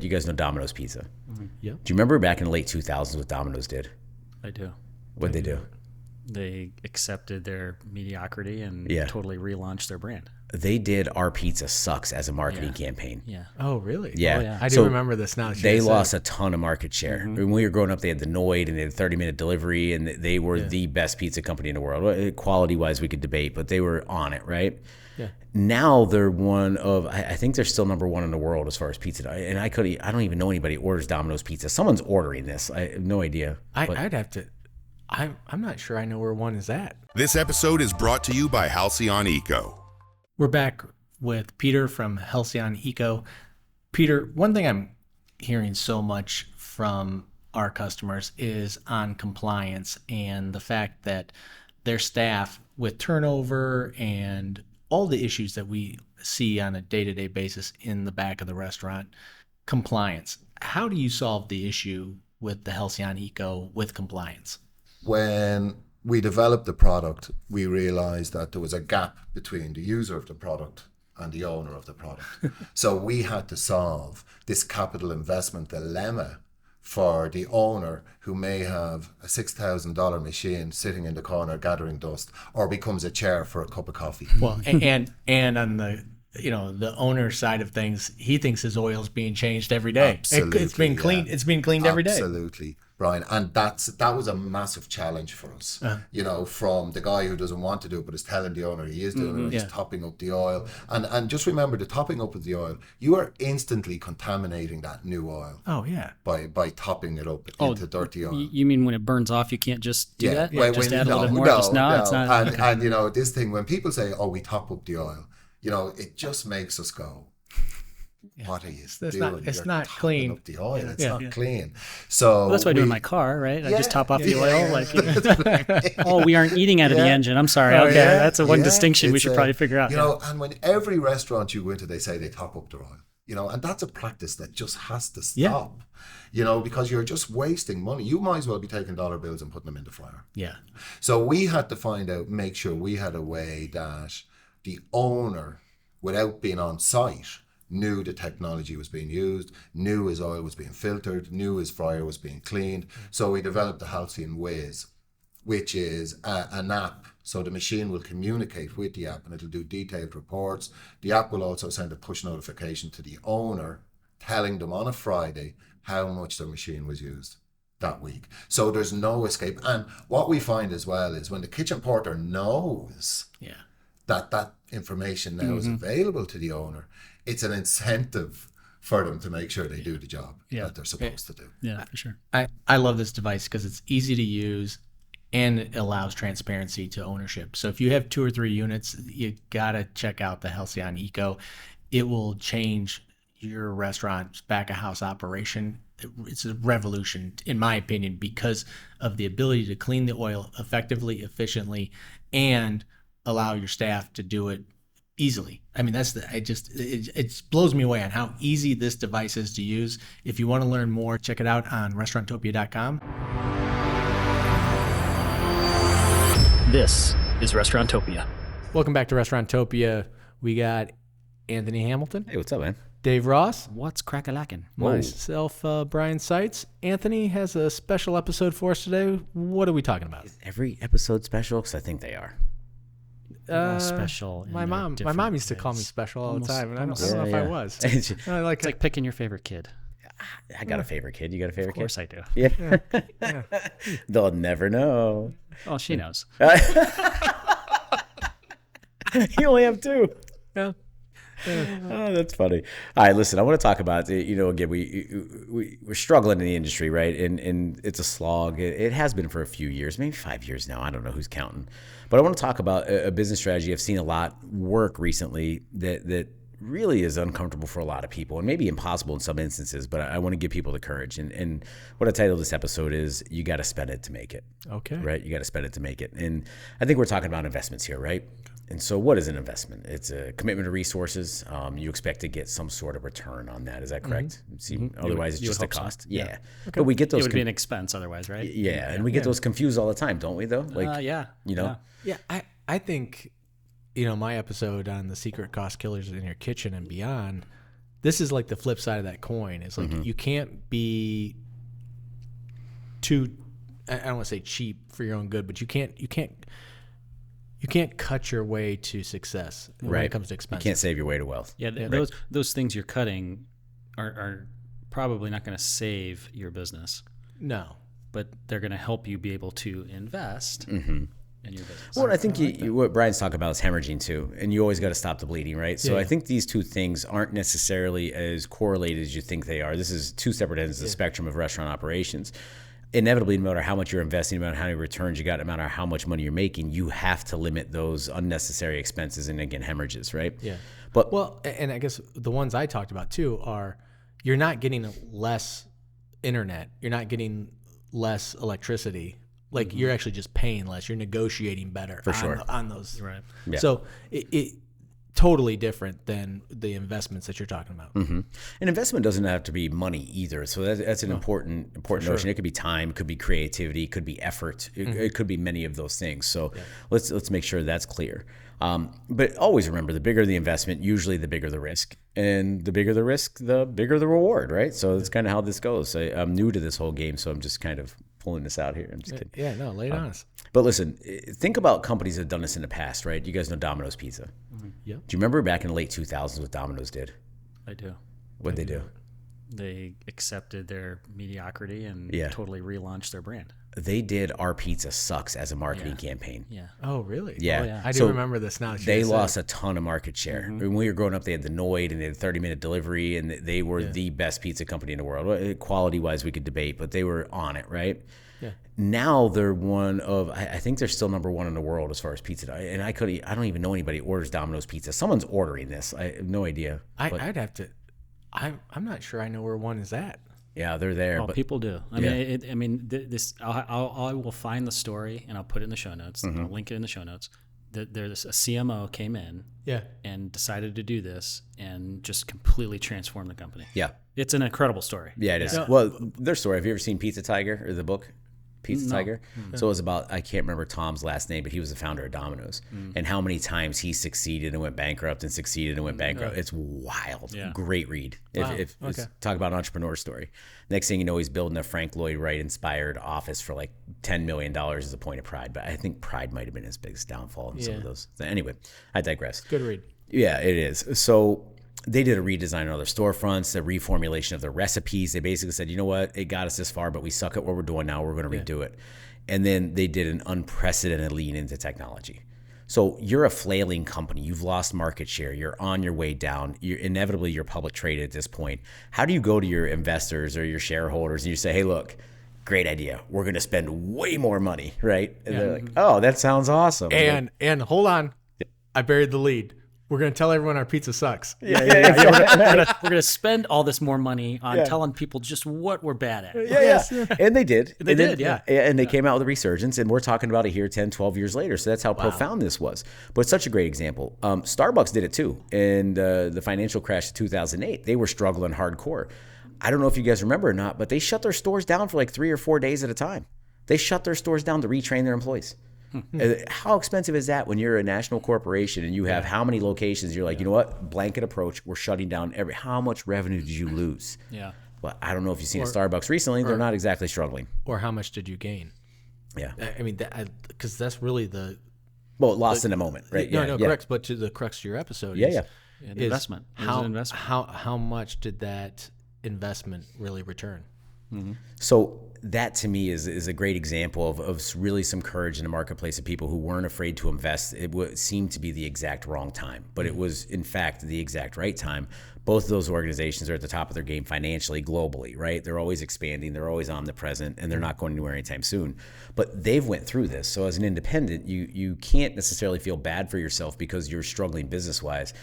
You guys know Domino's Pizza. Yeah, Do you remember back in the late 2000s what Domino's did? I do. What'd they do? They accepted their mediocrity and totally relaunched their brand. They did Our Pizza Sucks as a marketing campaign. Yeah. Oh, really? Yeah. Oh, yeah. I do remember this now. They lost a ton of market share. When we were growing up, they had the Noid and they had 30-minute delivery, and they were the best pizza company in the world. Quality-wise, we could debate, but they were on it, right? Yeah. Now they're one of, I think they're still number one in the world as far as pizza. And I don't even know anybody who orders Domino's Pizza. Someone's ordering this. I have no idea. I'd have to. I'm not sure I know where one is at. This episode is brought to you by Halcyon Eco. We're back with Peter from Halcyon Eco. Peter, one thing I'm hearing so much from our customers is on compliance and the fact that their staff, with turnover and all the issues that we see on a day-to-day basis in the back of the restaurant, compliance. How do you solve the issue with the Halcyon Eco with compliance? When we developed the product, we realized that there was a gap between the user of the product and the owner of the product. So we had to solve this capital investment dilemma for the owner who may have a $6,000 machine sitting in the corner gathering dust, or becomes a chair for a cup of coffee. Well, and on the the owner side of things, he thinks his oil's being changed every day. Absolutely, it's being cleaned. yeah. It's being cleaned every day. Absolutely, Brian. And that was a massive challenge for us. From the guy who doesn't want to do it but is telling the owner he is doing it, and he's topping up the oil. And just remember, the topping up of the oil, you are instantly contaminating that new oil. Oh yeah. By topping it up into dirty oil. You mean when it burns off, you can't just do that? Well, just add a little bit more? No, it's not. And this thing, when people say, "Oh, we top up the oil," it just makes us go, what are you doing? It's You're not topping clean. up the oil. It's not clean. So that's what I do in my car, right? I just top off the oil. Oh, we aren't eating out of the engine. I'm sorry. Okay, that's one distinction we should probably figure out. And when every restaurant you go into, they say they top up their oil. And that's a practice that just has to stop. Because you're just wasting money. You might as well be taking dollar bills and putting them in the fryer. Yeah. So we had to make sure we had a way that the owner, without being on site, knew the technology was being used, knew his oil was being filtered, knew his fryer was being cleaned. So we developed the Halcyon Waze, which is an app. So the machine will communicate with the app and it'll do detailed reports. The app will also send a push notification to the owner, telling them on a Friday how much their machine was used that week. So there's no escape. And what we find as well is when the kitchen porter knows that information now is available to the owner, it's an incentive for them to make sure they do the job that they're supposed to do. Yeah, for sure. I love this device because it's easy to use and it allows transparency to ownership. So if you have 2 or 3 units, you gotta check out the Halcyon Eco. It will change your restaurant's back of house operation. It's a revolution, in my opinion, because of the ability to clean the oil effectively, efficiently, and allow your staff to do it easily. I mean, it blows me away on how easy this device is to use. If you want to learn more, check it out on Restauranttopia.com. This is Restauranttopia. Welcome back to Restauranttopia. We got Anthony Hamilton. Hey, what's up, man? Dave Ross. What's crack-a-lackin'? Myself, Brian Seitz. Anthony has a special episode for us today. What are we talking about? Is every episode special? Because I think they are. Special. My mom used to call me special all the time, and I don't know if I was. It's like picking your favorite kid. I got a favorite kid. You got a favorite kid? Of course I do. Yeah. They'll never know. Oh, she knows. You only have 2. Yeah. Oh, that's funny. All right, listen, I want to talk about, again, we're struggling in the industry, right? And it's a slog. It has been for a few years, maybe 5 years now. I don't know who's counting. But I want to talk about a business strategy I've seen a lot work recently that really is uncomfortable for a lot of people and maybe impossible in some instances, but I want to give people the courage. And what I titled this episode is, you got to spend it to make it. Okay. Right? You got to spend it to make it. And I think we're talking about investments here, right? And so what is an investment? It's a commitment to resources. You expect to get some sort of return on that. Is that correct? See, otherwise it's just a cost. So. Yeah. Okay. But we get those. It would be an expense otherwise, right? Yeah. And we get those confused all the time, don't we, though? Yeah. I think, my episode on the secret cost killers in your kitchen and beyond, this is like the flip side of that coin. It's like you can't be too, I don't want to say cheap for your own good, but you can't cut your way to success when it comes to expenses. You can't save your way to wealth. Yeah, those things you're cutting are probably not going to save your business. No. But they're going to help you be able to invest in your business. Well, I think what Brian's talking about is hemorrhaging too, and you always got to stop the bleeding, right? So I think these two things aren't necessarily as correlated as you think they are. This is two separate ends of the spectrum of restaurant operations. Inevitably, no matter how much you're investing, no matter how many returns you got, no matter how much money you're making, you have to limit those unnecessary expenses and, again, hemorrhages, right? Yeah. But well, and I guess the ones I talked about too are you're not getting less internet. You're not getting less electricity. Like you're actually just paying less. You're negotiating better on those. Right. Yeah. So it totally different than the investments that you're talking about. And investment doesn't have to be money either. So that's an important notion. It could be time, it could be creativity, it could be effort, it could be many of those things. So let's make sure that's clear. But always remember, the bigger the investment, usually the bigger the risk, and the bigger the risk, the bigger the reward, right? So that's kind of how this goes. I'm new to this whole game, so I'm just kind of pulling this out here. I'm just kidding. Yeah, no, lay it on us. But listen, think about companies that have done this in the past, right? You guys know Domino's Pizza. Yep. Do you remember back in the late 2000s what Domino's did? I do. What'd they do? They accepted their mediocrity and totally relaunched their brand. They did Our Pizza Sucks as a marketing campaign. Yeah. Oh, really? Yeah. Oh, yeah. I do remember this now. They lost a ton of market share. When we were growing up, they had the Noid and they had 30-minute delivery, and they were the best pizza company in the world. Quality-wise, we could debate, but they were on it, right? Yeah. Now they're one of, I think they're still number one in the world as far as pizza. And I don't even know anybody who orders Domino's Pizza. Someone's ordering this. I have no idea. I'd have to. I'm not sure I know where one is at. Yeah, they're there. Well, but people do. I mean, this. I will find the story and I'll put it in the show notes. I'll link it in the show notes. There's a CMO came in, and decided to do this and just completely transform the company. Yeah, it's an incredible story. Yeah, it is. Yeah. Well, their story. Have you ever seen Pizza Tiger or the book? Pizza Tiger. So it was about, I can't remember Tom's last name, but he was the founder of Domino's, and how many times he succeeded and went bankrupt and succeeded and went bankrupt. It's wild. Yeah. Great read. Wow. Talk about an entrepreneur story. Next thing you know, he's building a Frank Lloyd Wright inspired office for like $10 million as a point of pride. But I think pride might have been his biggest downfall in some of those. Anyway, I digress. Good read. Yeah, it is. So they did a redesign on their storefronts, the reformulation of their recipes. They basically said, you know what, it got us this far, but we suck at what we're doing now. We're going to redo it. And then they did an unprecedented lean into technology. So you're a flailing company. You've lost market share. You're on your way down. Inevitably, you're public traded at this point. How do you go to your investors or your shareholders and you say, hey, look, great idea. We're going to spend way more money, right? And they're like, oh, that sounds awesome. And hold on. I buried the lead. We're going to tell everyone our pizza sucks. We're going to spend all this more money on telling people just what we're bad at. Yeah. And they did. They did. And they came out with a resurgence, and we're talking about it here 10, 12 years later. So that's how profound this was. But it's such a great example. Starbucks did it too. In the financial crash of 2008, they were struggling hardcore. I don't know if you guys remember or not, but they shut their stores down for like 3 or 4 days at a time. They shut their stores down to retrain their employees. How expensive is that when you're a national corporation and you have how many locations? You're like, you know what? Blanket approach. We're shutting down how much revenue did you lose? Yeah. Well, I don't know if you've seen a Starbucks recently. They're not exactly struggling. Or how much did you gain? Yeah. I mean, because that's really lost in a moment, right? Correct. But to the crux of your episode investment. How much did that investment really return? Mm-hmm. So that to me is a great example of really some courage in the marketplace of people who weren't afraid to invest. It seemed to be the exact wrong time, but it was in fact the exact right time. Both of those organizations are at the top of their game financially, globally, right? They're always expanding, they're always omnipresent, and they're not going anywhere anytime soon. But they've went through this. So as an independent, you can't necessarily feel bad for yourself because you're struggling business-wise.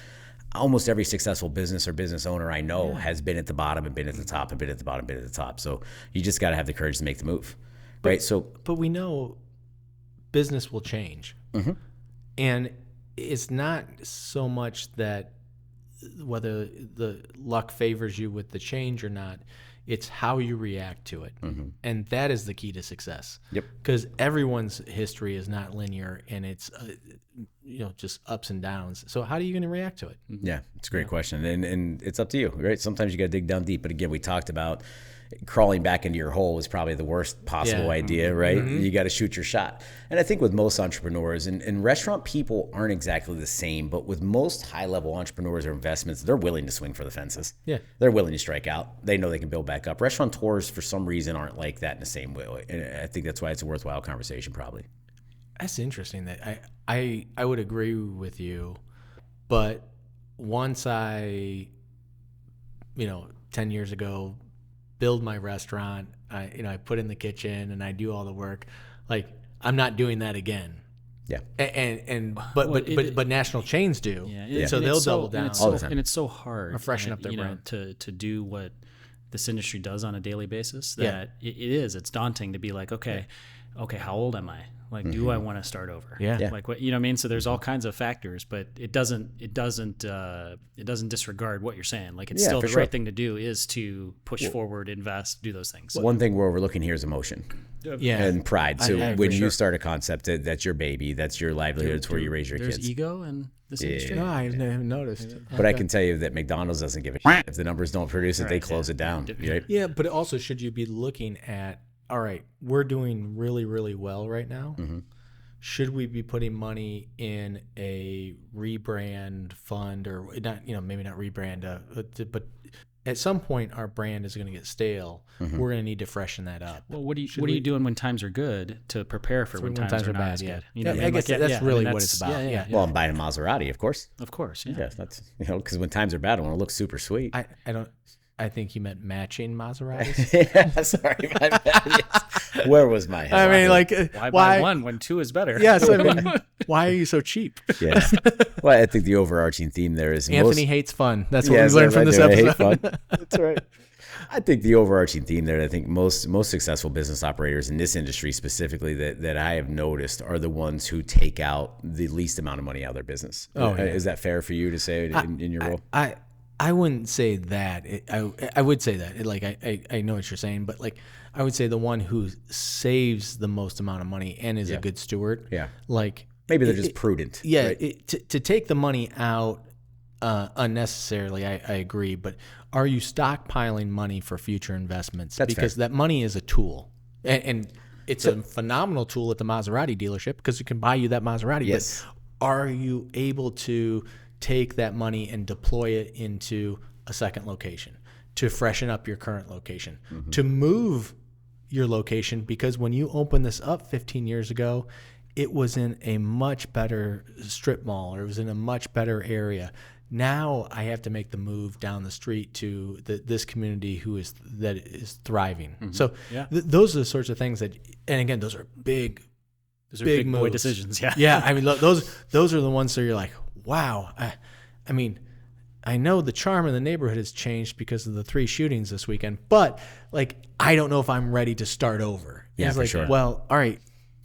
Almost every successful business or business owner I know has been at the bottom and been at the top and been at the bottom, been at the top. So you just got to have the courage to make the move, right? But we know business will change, and it's not so much that whether the luck favors you with the change or not. It's how you react to it, and that is the key to success. Yep. Because everyone's history is not linear, and it's just ups and downs. So how are you going to react to it? Yeah, it's a great question. And it's up to you, right? Sometimes you got to dig down deep. But again, we talked about crawling back into your hole is probably the worst possible idea, right? You got to shoot your shot. And I think with most entrepreneurs, and restaurant people aren't exactly the same, but with most high-level entrepreneurs or investments, they're willing to swing for the fences. Yeah. They're willing to strike out. They know they can build back up. Restaurateurs, for some reason, aren't like that in the same way. And I think that's why it's a worthwhile conversation, probably. That's interesting. That I would agree with you, but once I, 10 years ago, build my restaurant, I put in the kitchen and I do all the work, like I'm not doing that again. Yeah. But national chains do. Yeah. So they'll double down all the time. And it's so hard or freshen up their brand to do what this industry does on a daily basis that it's daunting to be like, okay, how old am I? Like, do I want to start over? Yeah. Like, what, you know what I mean? So there's all kinds of factors, but it doesn't disregard what you're saying. Like, it's still the right thing to do is to push forward, invest, do those things. One thing we're overlooking here is emotion. And pride. So when you start a concept, that's your baby, that's your livelihood, it's where you raise your kids. There's ego in this industry. No, I haven't noticed. But I can tell you that McDonald's doesn't give a shit. If the numbers don't produce it, they close it down. Right? Yeah, but also, should you be looking at, all right, we're doing really, really well right now. Should we be putting money in a rebrand fund, or not? Maybe not rebrand, but at some point our brand is going to get stale. We're going to need to freshen that up. Well, what are you doing when times are good to prepare for when times are not as good? I guess that's really what it's about. Well, I'm buying a Maserati, of course. Of course, yeah. Yeah, that's because when times are bad, I want to look super sweet. I think you meant matching Maseratis. Yeah, sorry, my bad. Yes. Where was my head? I mean, like, why buy one when two is better? Yes, I mean, why are you so cheap? Yeah. Well, I think the overarching theme there is Anthony hates fun. That's what we learned from this episode. I hate fun. That's right. I think the overarching theme there, I think most successful business operators in this industry specifically that I have noticed are the ones who take out the least amount of money out of their business. Is that fair for you to say in your role? I wouldn't say that. I would say that. Like, I know what you're saying, but like, I would say the one who saves the most amount of money and is a good steward. Yeah. Like, maybe they're just prudent. Yeah. Right? To take the money out unnecessarily, I agree. But are you stockpiling money for future investments? That's because fair. That money is a tool, and it's a phenomenal tool at the Maserati dealership because it can buy you that Maserati. Yes. But are you able to take that money and deploy it into a second location, to freshen up your current location, to move your location? Because when you opened this up 15 years ago, it was in a much better strip mall, or it was in a much better area. Now I have to make the move down the street to this community that is thriving. So those are the sorts of things that, and again, those are big boy decisions. Yeah. Yeah. I mean, those are the ones that you're like, wow. I mean, I know the charm of the neighborhood has changed because of the 3 shootings this weekend, but like, I don't know if I'm ready to start over. Yeah, for sure. Well, all right,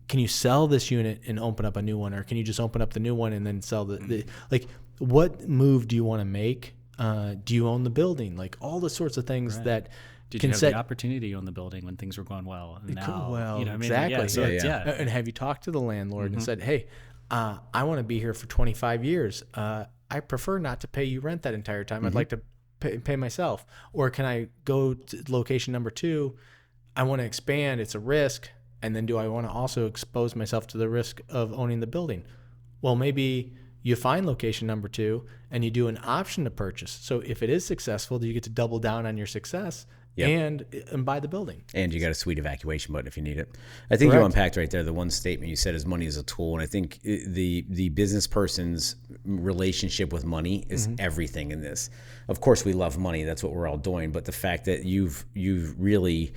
can you sell this unit and open up a new one, or can you just open up the new one and then sell the like, what move do you want to make? Do you own the building? Like, all the sorts of things that Did you have the opportunity on the building when things were going well? And now, exactly. I mean? Yeah, And have you talked to the landlord and said, hey, I want to be here for 25 years. I prefer not to pay you rent that entire time. I'd like to pay myself. Or can I go to location number 2? I want to expand. It's a risk. And then do I want to also expose myself to the risk of owning the building? Well, maybe you find location number 2 and you do an option to purchase. So if it is successful, do you get to double down on your success and buy the building? And you got a sweet evacuation button if you need it. I think you unpacked right there. The one statement you said is money is a tool. And I think the business person's relationship with money is everything in this. Of course, we love money. That's what we're all doing. But the fact that you've really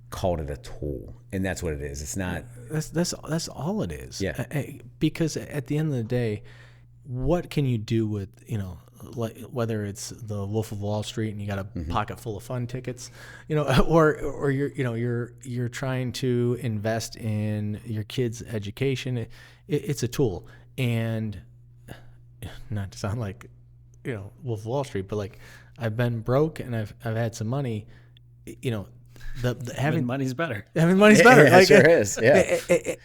called it a tool, and that's what it is. It's not. That's all it is. Yeah. Because at the end of the day, what can you do with, like, whether it's the Wolf of Wall Street and you got a pocket full of fun tickets, or you're trying to invest in your kids' education. It's a tool, and not to sound like Wolf of Wall Street, but like, I've been broke and I've had some money. having money's better. Having money's better. Yeah, it sure is. Yeah.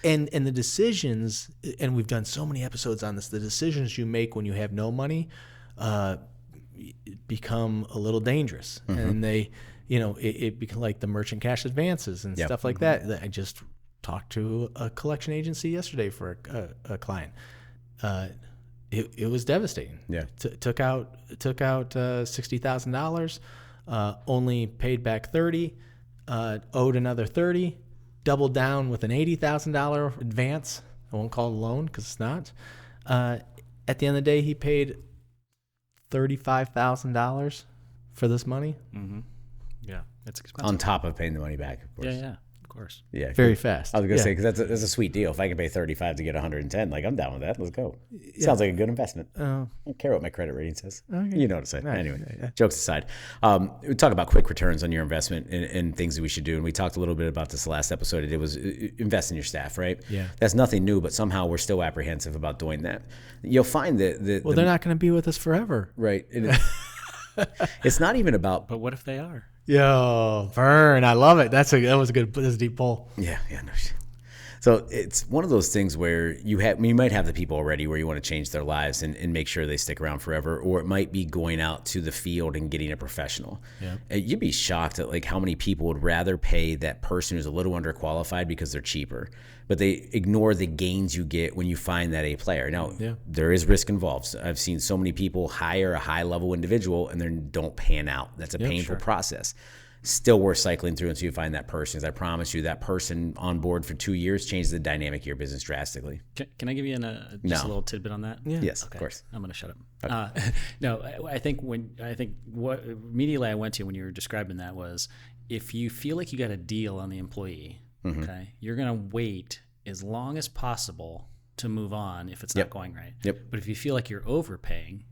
And the decisions, and we've done so many episodes on this, the decisions you make when you have no money become a little dangerous. And they, it become like the merchant cash advances and stuff like that. I just talked to a collection agency yesterday for a client. It was devastating. Yeah. Took out $60,000, only paid back $30,000, owed another $30,000, doubled down with an $80,000 advance. I won't call it a loan because it's not. At the end of the day, he paid $35,000 for this money. Mm-hmm. Yeah, it's expensive. On top of paying the money back, of course. Yeah. Of course. Yeah, very fast. I was gonna say, because that's a sweet deal. If I can pay 35 to get 110, like, I'm down with that. Let's go. Sounds like a good investment. I don't care what my credit rating says. Okay. You know what I'm saying. Anyway, jokes aside, we talk about quick returns on your investment and things that we should do. And we talked a little bit about this last episode. It was invest in your staff, right? Yeah. That's nothing new, but somehow we're still apprehensive about doing that. You'll find that they're not going to be with us forever, right? It's not even about. But what if they are? Yo, Vern, I love it. That's a deep pull. Yeah, no shit. So it's one of those things where you might have the people already where you want to change their lives and make sure they stick around forever, or it might be going out to the field and getting a professional. Yeah. You'd be shocked at like how many people would rather pay that person who's a little underqualified because they're cheaper, but they ignore the gains you get when you find that A player. Now, there is risk involved. I've seen so many people hire a high-level individual and then don't pan out. That's a painful process. Still worth cycling through until you find that person. Because I promise you, that person on board for 2 years changes the dynamic of your business drastically. Can I give you a little tidbit on that? Yeah. Yes, okay. Of course. I'm going to shut up. Okay. No, I think what immediately I went to when you were describing that was, if you feel like you got a deal on the employee, okay, you're going to wait as long as possible to move on if it's not going right. But if you feel like you're overpaying,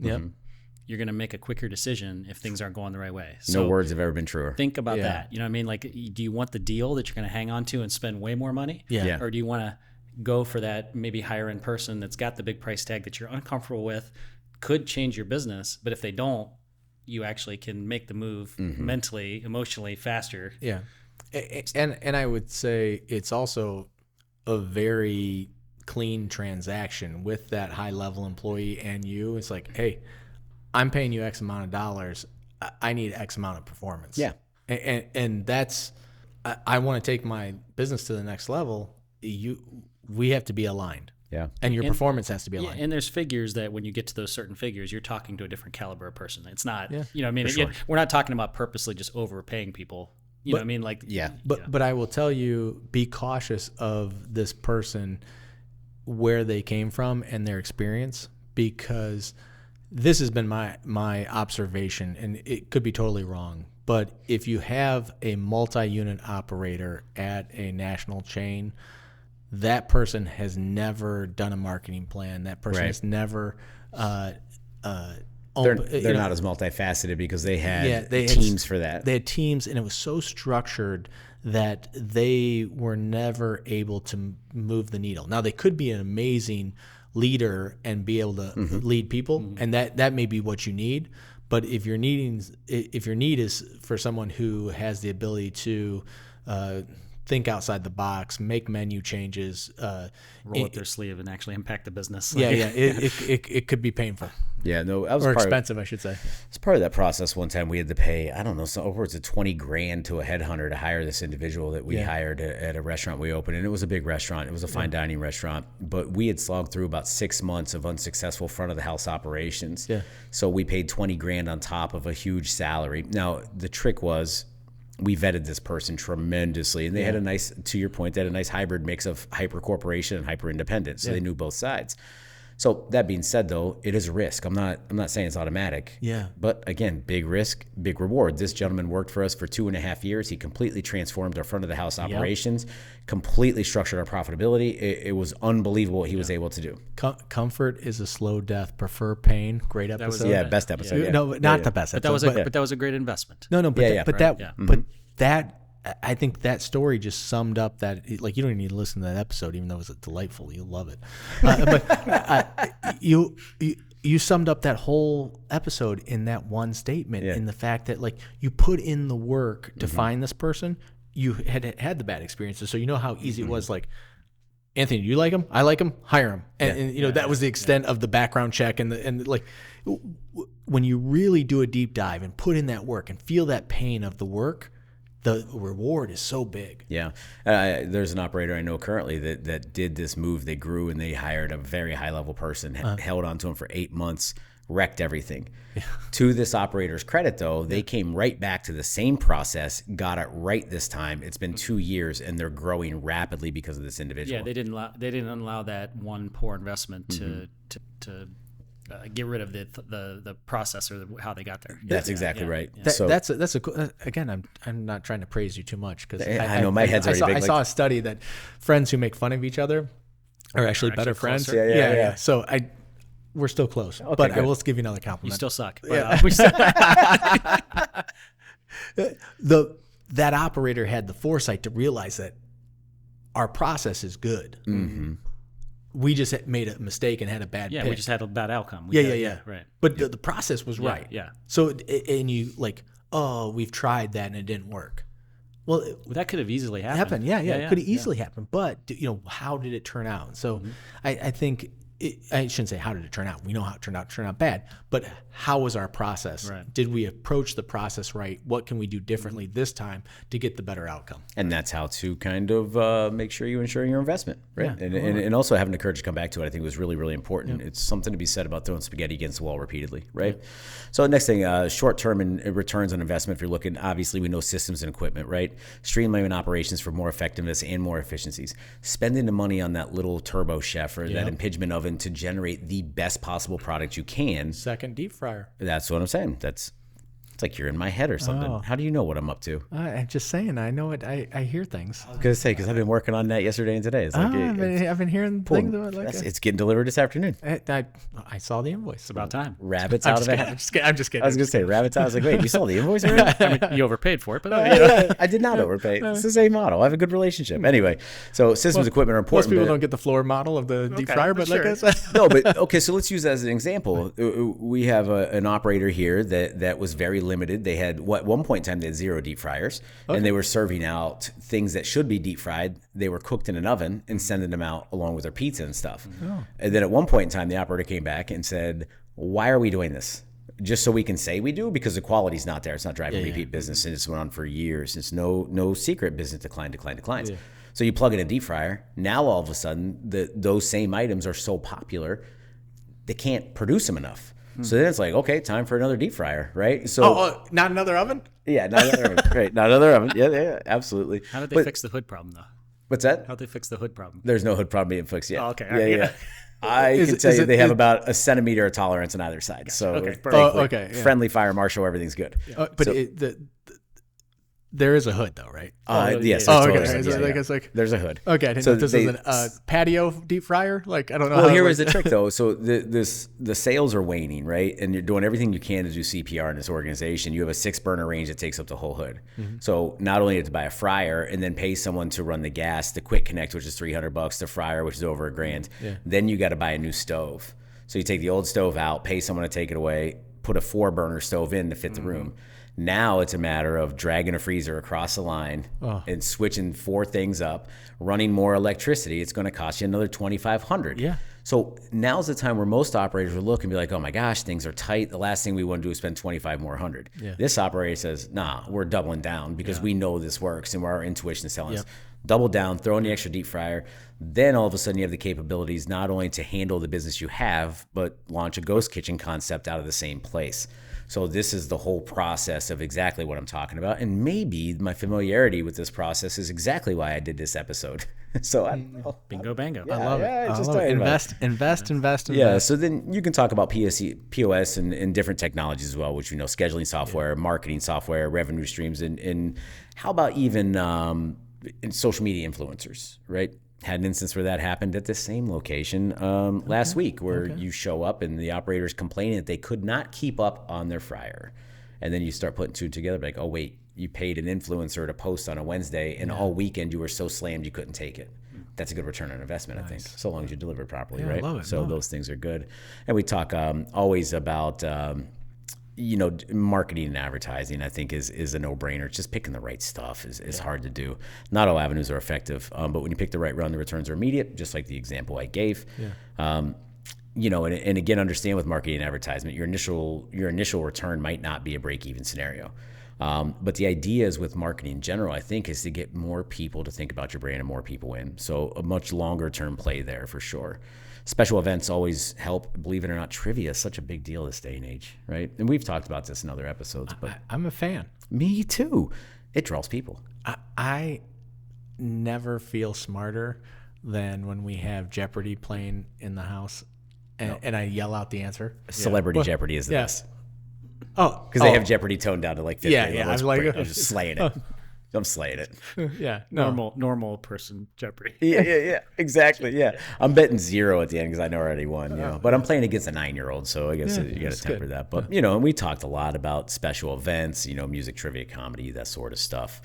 you're going to make a quicker decision if things aren't going the right way. So no words have ever been truer. Think about that. You know what I mean? Like, do you want the deal that you're going to hang on to and spend way more money? Yeah. Or do you want to go for that maybe higher end person that's got the big price tag that you're uncomfortable with, could change your business, but if they don't, you actually can make the move mentally, emotionally faster. Yeah. And I would say it's also a very clean transaction with that high level employee and you. It's like, hey, I'm paying you X amount of dollars. I need X amount of performance. Yeah. And that's, I want to take my business to the next level. We have to be aligned. Yeah. And your performance has to be aligned. And there's figures that when you get to those certain figures, you're talking to a different caliber of person. It's not, you know what I mean? Sure. We're not talking about purposely just overpaying people. You know what I mean? Like, But I will tell you, be cautious of this person, where they came from and their experience, because this has been my observation, and it could be totally wrong. But if you have a multi-unit operator at a national chain, that person has never done a marketing plan. That person has never they're not as multifaceted because they had teams for that. They had teams, and it was so structured that they were never able to move the needle. Now, they could be an amazing leader and be able to lead people, and that may be what you need. But if your need is for someone who has the ability to think outside the box, make menu changes, roll up their sleeve and actually impact the business. It could be painful. Yeah, no, I was or expensive, I should say. It's part of that process. One time we had to pay, I don't know, upwards of $20,000 to a headhunter to hire this individual that we hired at a restaurant we opened, and it was a big restaurant. It was a fine dining restaurant, but we had slogged through about 6 months of unsuccessful front of the house operations. Yeah. So we paid $20,000 on top of a huge salary. Now the trick was, we vetted this person tremendously, and they had a nice, to your point, they had a nice hybrid mix of hyper corporation and hyper independent. So they knew both sides. So that being said, though, it is a risk. I'm not saying it's automatic. Yeah. But again, big risk, big reward. This gentleman worked for us for 2.5 years. He completely transformed our front of the house operations, completely structured our profitability. It was unbelievable what he was able to do. Comfort is a slow death. Prefer pain. Great episode. Best episode. Yeah. No, not the best. But that was a great investment. No, but I think that story just summed up that, like, you don't even need to listen to that episode, even though it was delightful. You'll love it. But you summed up that whole episode in that one statement, in the fact that, like, you put in the work to find this person. you had the bad experiences, so you know how easy it was. Like, Anthony, you like him? I like him. Hire him. And you know that was the extent of the background check and like when you really do a deep dive and put in that work and feel that pain of the work, the reward is so big. Yeah. There's an operator I know currently that did this move. They grew and they hired a very high level person, held on to him for 8 months, wrecked everything. Yeah. To this operator's credit, though, they came right back to the same process, got it right this time. It's been 2 years, and they're growing rapidly because of this individual. Yeah, they didn't allow that one poor investment to get rid of the process or how they got there. That's exactly right. Yeah. That's a again. I'm not trying to praise you too much because I know my head's already big. I saw a study that friends who make fun of each other are actually better friends. Yeah. So we're still close, but good. I will give you another compliment. You still suck. Yeah. That operator had the foresight to realize that our process is good. Mm-hmm. We just made a mistake and had a bad pick. We just had a bad outcome. Right. But the process was right. Yeah. So, and you like, oh, we've tried that and it didn't work. Well, that could have easily happened. Yeah. It could have easily happened. But, you know, how did it turn out? So I think, I shouldn't say how did it turn out. We know how it turned out bad. But how was our process? Right. Did we approach the process right? What can we do differently this time to get the better outcome? And that's how to kind of make sure you ensure your investment, right? Yeah, and also having the courage to come back to it, I think was really, really important. It's something to be said about throwing spaghetti against the wall repeatedly, right? So next thing, short-term and returns on investment. If you're looking, obviously we know systems and equipment, right? Streamlining operations for more effectiveness and more efficiencies. Spending the money on that little turbo chef or that impingement oven to generate the best possible product you can. Second deep fryer. That's what I'm saying. It's like you're in my head or something. Oh. How do you know what I'm up to? I'm just saying. I know it. I hear things. I was going to say, because I've been working on that yesterday and today. It's like, I've been hearing things about it's getting delivered this afternoon. I saw the invoice. It's about time. Rabbits out of a hat. I'm just kidding. I was going to say rabbits out. I was like, wait, you saw the invoice already? I mean, you overpaid for it, but I did not overpay. It's the same model. I have a good relationship. Anyway, so systems equipment are important. Most people don't get the floor model of the deep fryer, but like I said. No, but okay, so let's use that as an example. We have an operator here that was very limited. They had, at one point in time, they had 0 deep fryers, and they were serving out things that should be deep fried. They were cooked in an oven and sending them out along with their pizza and stuff. And then at one point in time, the operator came back and said, why are we doing this? Just so we can say we do? Because the quality's not there. It's not driving repeat business, and it's went on for years. It's no secret business declines. Yeah. So you plug in a deep fryer. Now all of a sudden, those same items are so popular, they can't produce them enough. So then it's like, okay, time for another deep fryer, right? So not another oven? Yeah, not another oven. Right, not another oven. Yeah, absolutely. How did they fix the hood problem, though? What's that? How did they fix the hood problem? There's no hood problem being fixed yet. Oh, okay. Yeah. I can tell you they have about a centimeter of tolerance on either side. Gotcha. So friendly fire marshal, everything's good. But there is a hood, though, right? Yes. There's a hood. Okay, I didn't know if this is a patio deep fryer. Like, I don't know. Well, here is the trick, though. So the sales are waning, right? And you're doing everything you can to do CPR in this organization. You have a 6-burner range that takes up the whole hood. Mm-hmm. So not only to buy a fryer and then pay someone to run the gas, the quick connect, which is $300, the fryer, which is over $1,000. Yeah. Then you got to buy a new stove. So you take the old stove out, pay someone to take it away, put a 4-burner stove in to fit the room. Now it's a matter of dragging a freezer across the line and switching 4 things up, running more electricity. It's going to cost you another $2,500. Yeah. So now's the time where most operators will look and be like, oh my gosh, things are tight. The last thing we want to do is spend $25 more. Yeah. This operator says, nah, we're doubling down because we know this works and our intuition is telling us. Double down, throw in the extra deep fryer. Then all of a sudden you have the capabilities not only to handle the business you have, but launch a ghost kitchen concept out of the same place. So this is the whole process of exactly what I'm talking about. And maybe my familiarity with this process is exactly why I did this episode. So I don't know. Bingo bango. I love it. Invest. Yeah. So then you can talk about POS and different technologies as well, which we know, scheduling software, marketing software, revenue streams, and how about even in social media influencers, right? Had an instance where that happened at the same location last week where you show up and the operator's complaining that they could not keep up on their fryer. And then you start putting 2 together like, oh, wait, you paid an influencer to post on a Wednesday and all weekend you were so slammed you couldn't take it. That's a good return on investment, I think, so long as you deliver it properly, right? I love it. So those things are good. And we talk always about marketing and advertising, I think, is a no-brainer. Just picking the right stuff is hard to do. Not all avenues are effective, but when you pick the right run, the returns are immediate, just like the example I gave. Yeah. And again, understand with marketing and advertisement, your initial return might not be a break-even scenario. But the idea is with marketing in general, I think, is to get more people to think about your brand and more people in. So a much longer-term play there for sure. Special events always help. Believe it or not, trivia is such a big deal this day and age, right? And we've talked about this in other episodes. But I'm a fan. Me too. It draws people. I never feel smarter than when we have Jeopardy playing in the house. And I yell out the answer. Celebrity Jeopardy is the best. Oh, because they have Jeopardy toned down to like 50. Yeah. I'm just slaying it. I'm slaying it. Yeah, normal person Jeopardy. Yeah, exactly. Yeah, I'm betting 0 at the end because I know I already won. But I'm playing against a 9-year-old, so I guess you got to temper that. But and we talked a lot about special events, music, trivia, comedy, that sort of stuff.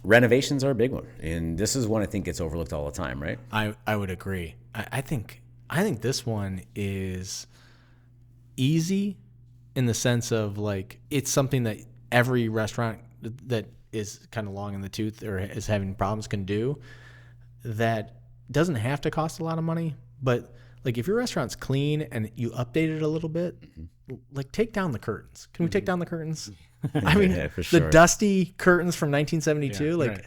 Renovations are a big one, and this is one I think gets overlooked all the time, right? I would agree. I think this one is easy in the sense of like it's something that every restaurant that is kind of long in the tooth or is having problems can do. That doesn't have to cost a lot of money, but like if your restaurant's clean and you update it a little bit, like take down the curtains. Can we take down the curtains? I mean, for sure. The dusty curtains from 1972, right.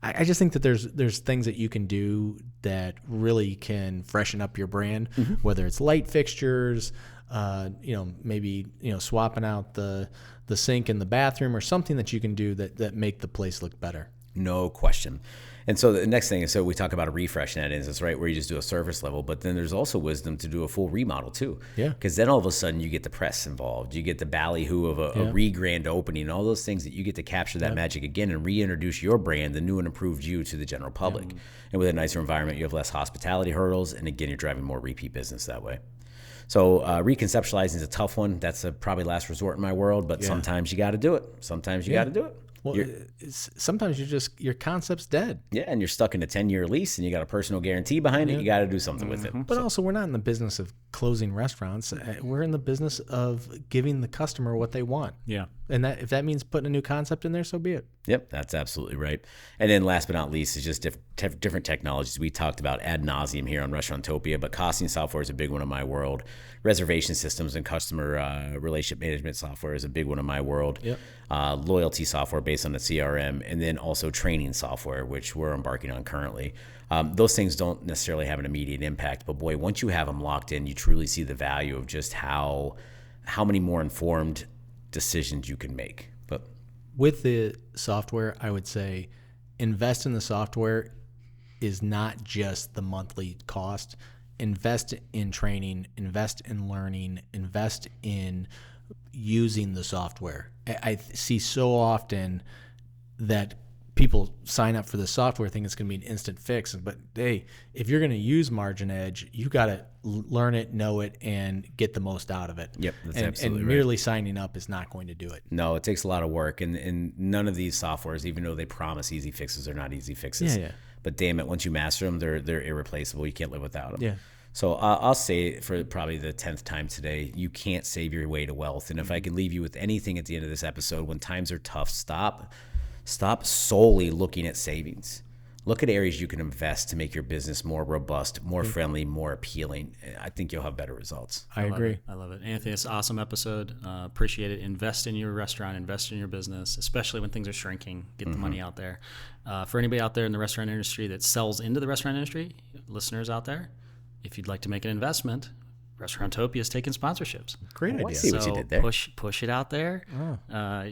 I just think that there's things that you can do that really can freshen up your brand, whether it's light fixtures, maybe swapping out the sink in the bathroom or something that you can do that make the place look better. No question. And so the next thing is, so we talk about a refresh in that instance, right, where you just do a surface level, but then there's also wisdom to do a full remodel too. Yeah. Because then all of a sudden you get the press involved, you get the ballyhoo of a re-grand opening, all those things that you get to capture that magic again and reintroduce your brand, the new and improved you, to the general public. Yeah. And with a nicer environment, you have less hospitality hurdles, and again, you're driving more repeat business that way. So reconceptualizing is a tough one. That's a probably last resort in my world, but sometimes you got to do it. Sometimes you got to do it. Well, sometimes your concept's dead. Yeah, and you're stuck in a 10-year lease, and you got a personal guarantee behind it. You got to do something with it. But also, we're not in the business of closing restaurants. We're in the business of giving the customer what they want. Yeah, and that if that means putting a new concept in there, so be it. Yep, that's absolutely right. And then last but not least is just different technologies. We talked about ad nauseum here on Restauranttopia, but costing software is a big one in my world. Reservation systems and customer relationship management software is a big one in my world. Yep. Loyalty software based on the CRM, and then also training software, which we're embarking on currently. Those things don't necessarily have an immediate impact, but boy, once you have them locked in, you truly see the value of just how many more informed decisions you can make. But with the software, I would say invest in the software is not just the monthly cost. Invest in training, invest in learning, invest in using the software. I see so often that people sign up for the software thinking it's going to be an instant fix. But hey, if you're going to use Margin Edge, you got to learn it, know it, and get the most out of it. Yep, that's absolutely right. And merely signing up is not going to do it. No, it takes a lot of work. And none of these softwares, even though they promise easy fixes, are not easy fixes. Yeah. But damn it, once you master them, they're irreplaceable. You can't live without them. Yeah. So I'll say for probably the 10th time today, you can't save your way to wealth. And if I could leave you with anything at the end of this episode, when times are tough, stop solely looking at savings. Look at areas you can invest to make your business more robust, more friendly, more appealing. I think you'll have better results. I agree. I love it. Anthony, it's an awesome episode. Appreciate it. Invest in your restaurant, invest in your business, especially when things are shrinking. Get the money out there. For anybody out there in the restaurant industry that sells into the restaurant industry, listeners out there, if you'd like to make an investment, Restauranttopia is taking sponsorships. Great idea. I see what you did there. Push it out there.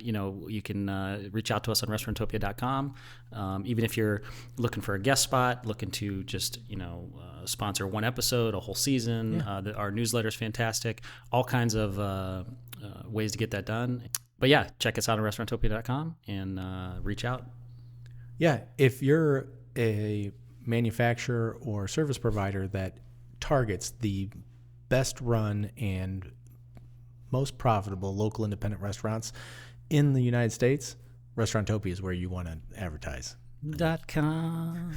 You can reach out to us on restauranttopia.com. Even if you're looking for a guest spot, looking to just sponsor one episode, a whole season. Our newsletter is fantastic. All kinds of ways to get that done. But yeah, check us out on restauranttopia.com and reach out. Yeah, if you're a manufacturer or service provider that targets the best run and most profitable local independent restaurants in the United States, Restauranttopia is where you want to advertise. .com